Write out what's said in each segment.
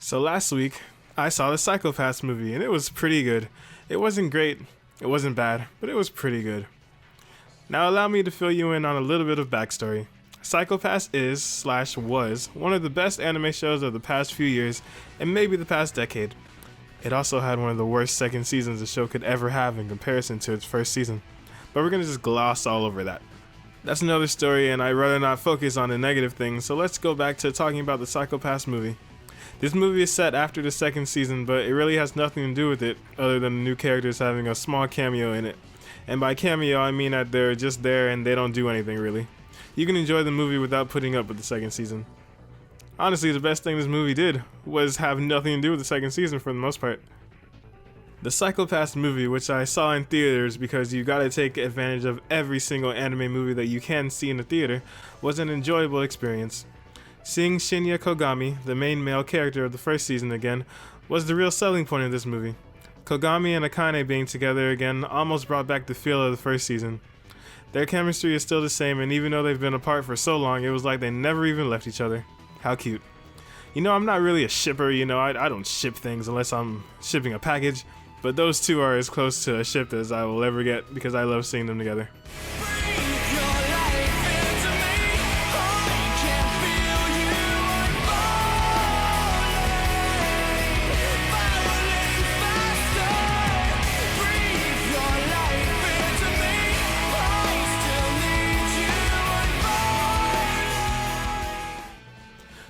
So last week, I saw the Psychopaths movie, and it was pretty good. It wasn't great, it wasn't bad, but it was pretty good. Now allow me to fill you in on a little bit of backstory. Psychopaths is/was one of the best anime shows of the past few years, and maybe the past decade. It also had one of the worst second seasons the show could ever have in comparison to its first season. But we're gonna just gloss all over that. That's another story, and I'd rather not focus on the negative things, so let's go back to talking about the Psychopaths movie. This movie is set after the second season, but it really has nothing to do with it, other than the new characters having a small cameo in it. And by cameo, I mean that they're just there and they don't do anything really. You can enjoy the movie without putting up with the second season. Honestly, the best thing this movie did was have nothing to do with the second season for the most part. The Psychopaths movie, which I saw in theaters because you gotta take advantage of every single anime movie that you can see in the theater, was an enjoyable experience. Seeing Shinya Kogami, the main male character of the first season again, was the real selling point of this movie. Kogami and Akane being together again almost brought back the feel of the first season. Their chemistry is still the same, and even though they've been apart for so long, it was like they never even left each other. How cute. You know, I'm not really a shipper, I don't ship things unless I'm shipping a package, but those two are as close to a ship as I will ever get because I love seeing them together.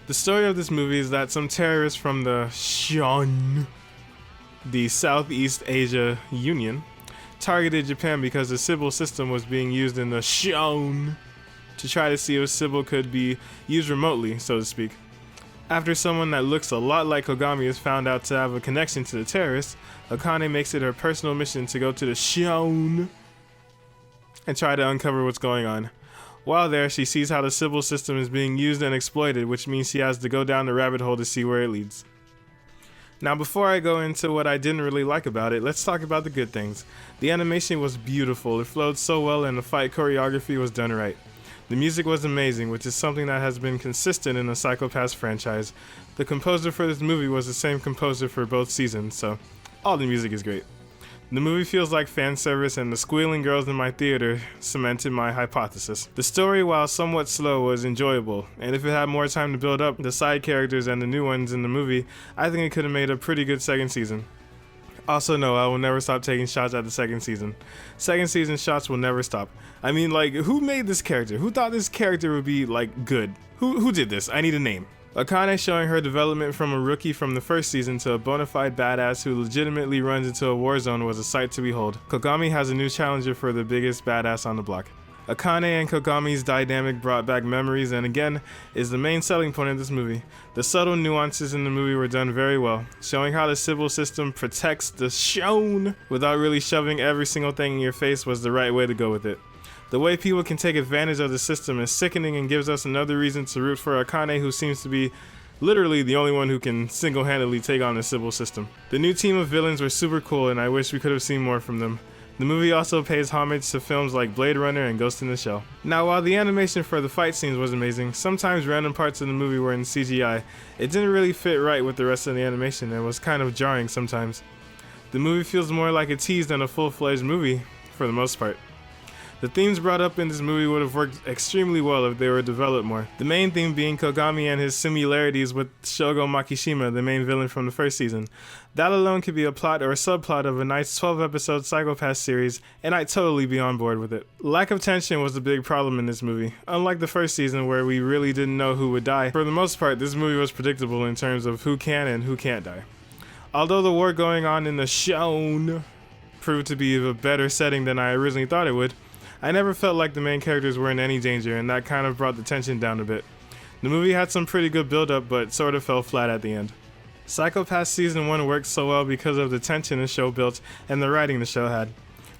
The story of this movie is that some terrorists from the Shun, the Southeast Asia Union, targeted Japan because the Sybil system was being used in the Shun to try to see if Sybil could be used remotely, so to speak. After someone that looks a lot like Kogami is found out to have a connection to the terrorists, Akane makes it her personal mission to go to the Shun and try to uncover what's going on. While there, she sees how the Sybil system is being used and exploited, which means she has to go down the rabbit hole to see where it leads. Now before I go into what I didn't really like about it, let's talk about the good things. The animation was beautiful, it flowed so well, and the fight choreography was done right. The music was amazing, which is something that has been consistent in the Psychopaths franchise. The composer for this movie was the same composer for both seasons, so all the music is great. The movie feels like fan service, and the squealing girls in my theater cemented my hypothesis. The story, while somewhat slow, was enjoyable, and if it had more time to build up the side characters and the new ones in the movie, I think it could have made a pretty good second season. Also, no, I will never stop taking shots at the second season. Second season shots will never stop. I mean, like, who made this character? Who thought this character would be, like, good? Who did this? I need a name. Akane showing her development from a rookie from the first season to a bona fide badass who legitimately runs into a war zone was a sight to behold. Kogami has a new challenger for the biggest badass on the block. Akane and Kogami's dynamic brought back memories and again is the main selling point of this movie. The subtle nuances in the movie were done very well, showing how the Sybil system protects the Shun without really shoving every single thing in your face was the right way to go with it. The way people can take advantage of the system is sickening and gives us another reason to root for Akane, who seems to be literally the only one who can single-handedly take on the Sybil system. The new team of villains were super cool, and I wish we could have seen more from them. The movie also pays homage to films like Blade Runner and Ghost in the Shell. Now, while the animation for the fight scenes was amazing, sometimes random parts of the movie were in CGI. It didn't really fit right with the rest of the animation and was kind of jarring sometimes. The movie feels more like a tease than a full-fledged movie, for the most part. The themes brought up in this movie would have worked extremely well if they were developed more. The main theme being Kogami and his similarities with Shogo Makishima, the main villain from the first season. That alone could be a plot or a subplot of a nice 12-episode Psychopath series, and I'd totally be on board with it. Lack of tension was the big problem in this movie. Unlike the first season where we really didn't know who would die, for the most part this movie was predictable in terms of who can and who can't die. Although the war going on in the Shun proved to be a better setting than I originally thought it would, I never felt like the main characters were in any danger, and that kind of brought the tension down a bit. The movie had some pretty good build-up, but sort of fell flat at the end. Psychopaths Season 1 worked so well because of the tension the show built and the writing the show had.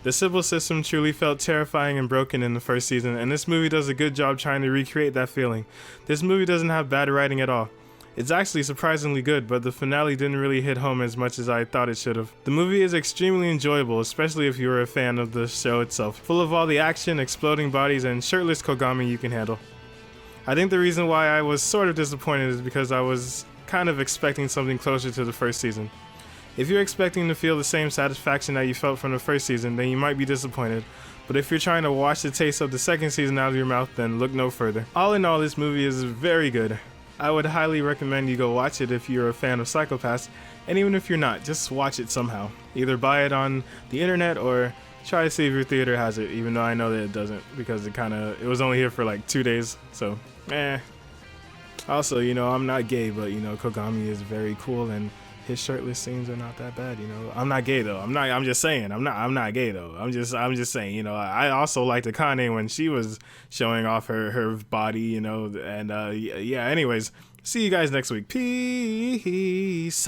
The Sybil system truly felt terrifying and broken in the first season, and this movie does a good job trying to recreate that feeling. This movie doesn't have bad writing at all. It's actually surprisingly good, but the finale didn't really hit home as much as I thought it should have. The movie is extremely enjoyable, especially if you are a fan of the show itself, full of all the action, exploding bodies, and shirtless Kogami you can handle. I think the reason why I was sort of disappointed is because I was kind of expecting something closer to the first season. If you're expecting to feel the same satisfaction that you felt from the first season, then you might be disappointed. But if you're trying to wash the taste of the second season out of your mouth, then look no further. All in all, this movie is very good. I would highly recommend you go watch it if you're a fan of Psycho-Pass, and even if you're not, just watch it somehow. Either buy it on the internet or try to see if your theater has it, even though I know that it doesn't, because it was only here for like 2 days, so Also, I'm not gay, but Kogami is very cool, and his shirtless scenes are not that bad. I'm not gay though. I'm just saying. I'm not gay though. I'm just saying. I also liked Akane when she was showing off her body. And yeah. Anyways, see you guys next week. Peace.